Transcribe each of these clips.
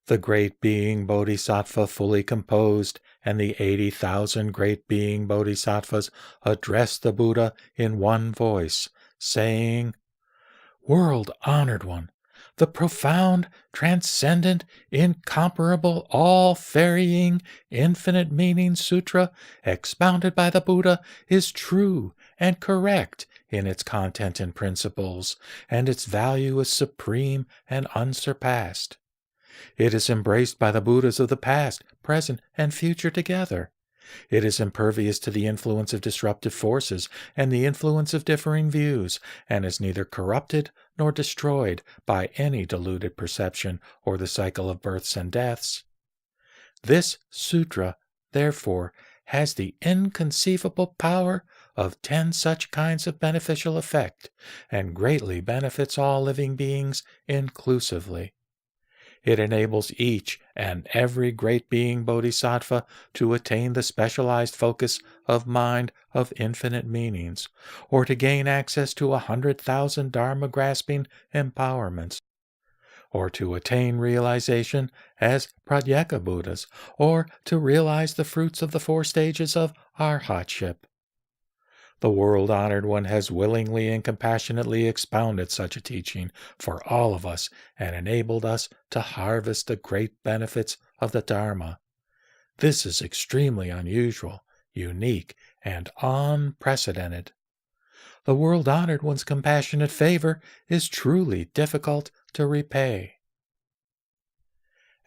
The great being Bodhisattva fully composed, and the 80,000 great being Bodhisattvas addressed the Buddha in one voice, saying, "World-honored one, the profound, transcendent, incomparable, all-varying, infinite meaning sutra expounded by the Buddha is true and correct in its content and principles, and its value is supreme and unsurpassed. It is embraced by the Buddhas of the past, present, and future together. It is impervious to the influence of disruptive forces and the influence of differing views, and is neither corrupted nor destroyed by any deluded perception or the cycle of births and deaths. This sutra, therefore, has the inconceivable power of 10 such kinds of beneficial effect, and greatly benefits all living beings inclusively. It enables each and every great being Bodhisattva to attain the specialized focus of mind of infinite meanings, or to gain access to 100,000 Dharma-grasping empowerments, or to attain realization as Pratyeka Buddhas, or to realize the fruits of the 4 stages of Arhatship. The world-honored one has willingly and compassionately expounded such a teaching for all of us and enabled us to harvest the great benefits of the Dharma. This is extremely unusual, unique, and unprecedented. The world-honored one's compassionate favor is truly difficult to repay."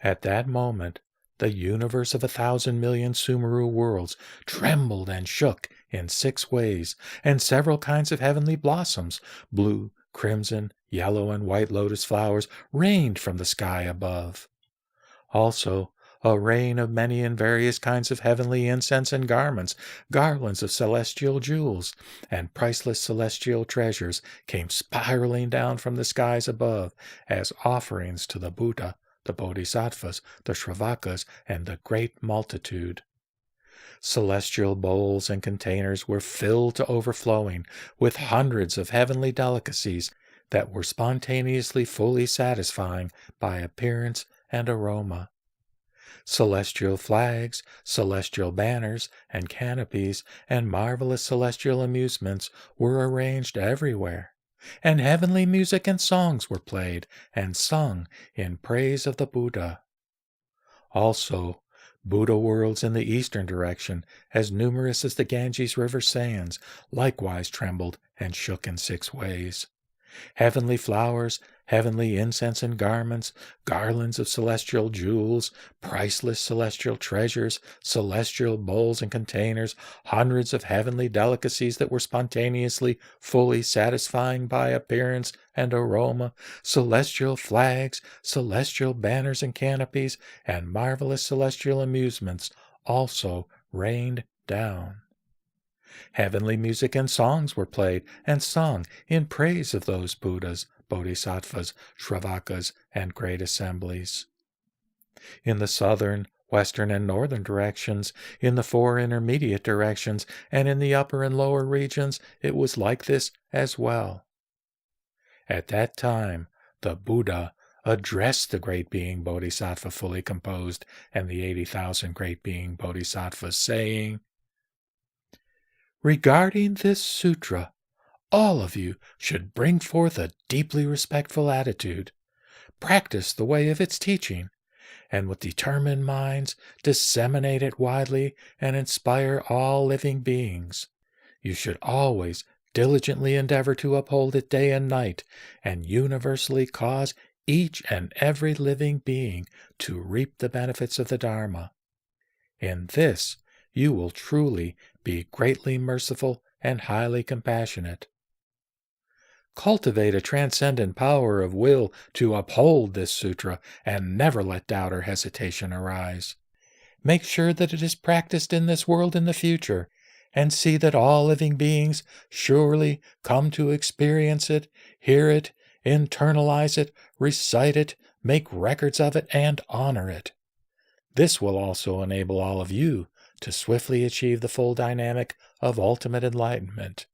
At that moment, the universe of 1,000 million Sumeru worlds trembled and shook in 6 ways, and several kinds of heavenly blossoms, blue, crimson, yellow, and white lotus flowers, rained from the sky above. Also, a rain of many and various kinds of heavenly incense and garments, garlands of celestial jewels, and priceless celestial treasures came spiraling down from the skies above as offerings to the Buddha, the Bodhisattvas, the Shravakas, and the great multitude. Celestial bowls and containers were filled to overflowing with hundreds of heavenly delicacies that were spontaneously fully satisfying by appearance and aroma. Celestial flags, celestial banners, and canopies, and marvelous celestial amusements were arranged everywhere, and heavenly music and songs were played and sung in praise of the Buddha. Also, Buddha worlds in the eastern direction, as numerous as the Ganges River sands, likewise trembled and shook in 6 ways. Heavenly flowers, heavenly incense and garments, garlands of celestial jewels, priceless celestial treasures, celestial bowls and containers, hundreds of heavenly delicacies that were spontaneously fully satisfying by appearance and aroma, celestial flags, celestial banners and canopies, and marvelous celestial amusements also rained down. Heavenly music and songs were played and sung in praise of those Buddhas, Bodhisattvas, Shravakas, and great assemblies. In the southern, western, and northern directions, in the 4 intermediate directions, and in the upper and lower regions, it was like this as well. At that time, the Buddha addressed the great being Bodhisattva fully composed and the 80,000 great being Bodhisattvas, saying, "Regarding this sutra, all of you should bring forth a deeply respectful attitude, practice the way of its teaching, and with determined minds disseminate it widely and inspire all living beings. You should always diligently endeavor to uphold it day and night, and universally cause each and every living being to reap the benefits of the Dharma. In this, you will truly be greatly merciful and highly compassionate. Cultivate a transcendent power of will to uphold this sutra and never let doubt or hesitation arise. Make sure that it is practiced in this world in the future, and see that all living beings surely come to experience it, hear it, internalize it, recite it, make records of it, and honor it. This will also enable all of you to swiftly achieve the full dynamic of ultimate enlightenment."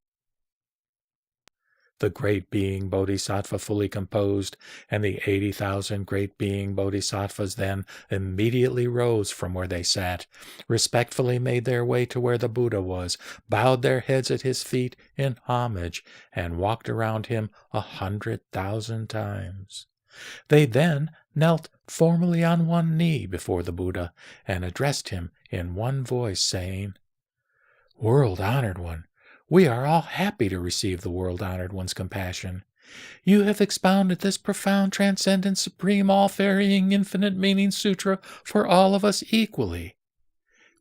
The great being Bodhisattva fully composed, and the 80,000 great being Bodhisattvas then immediately rose from where they sat, respectfully made their way to where the Buddha was, bowed their heads at his feet in homage, and walked around him 100,000 times. They then knelt formally on one knee before the Buddha and addressed him in one voice, saying, "World-honored one, we are all happy to receive the world-honored one's compassion. You have expounded this profound, transcendent, supreme, all-varying, infinite-meaning sutra for all of us equally.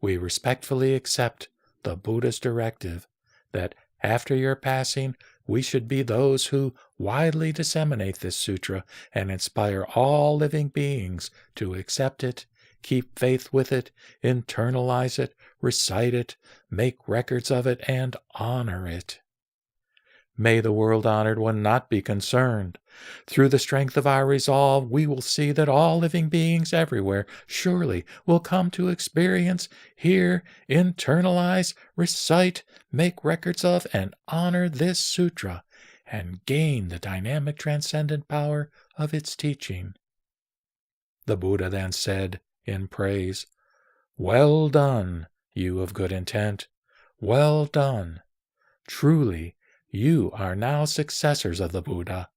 We respectfully accept the Buddha's directive that after your passing, we should be those who widely disseminate this sutra and inspire all living beings to accept it, keep faith with it, internalize it, recite it, make records of it, and honor it. May the world-honored one not be concerned. Through the strength of our resolve, we will see that all living beings everywhere surely will come to experience, hear, internalize, recite, make records of, and honor this sutra, and gain the dynamic transcendent power of its teaching." The Buddha then said in praise, "Well done, you of good intent. Well done. Truly, you are now successors of the Buddha.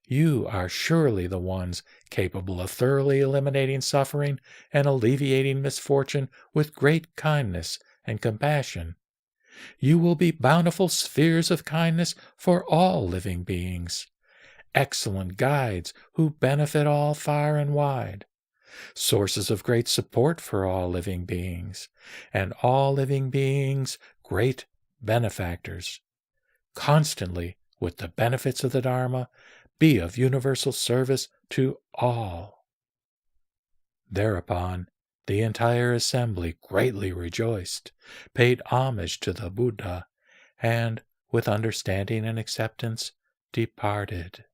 You are surely the ones capable of thoroughly eliminating suffering and alleviating misfortune with great kindness and compassion. You will be bountiful spheres of kindness for all living beings, excellent guides who benefit all far and wide, sources of great support for all living beings, and all living beings great benefactors. Constantly, with the benefits of the Dharma, be of universal service to all." Thereupon, the entire assembly greatly rejoiced, paid homage to the Buddha, and, with understanding and acceptance, departed.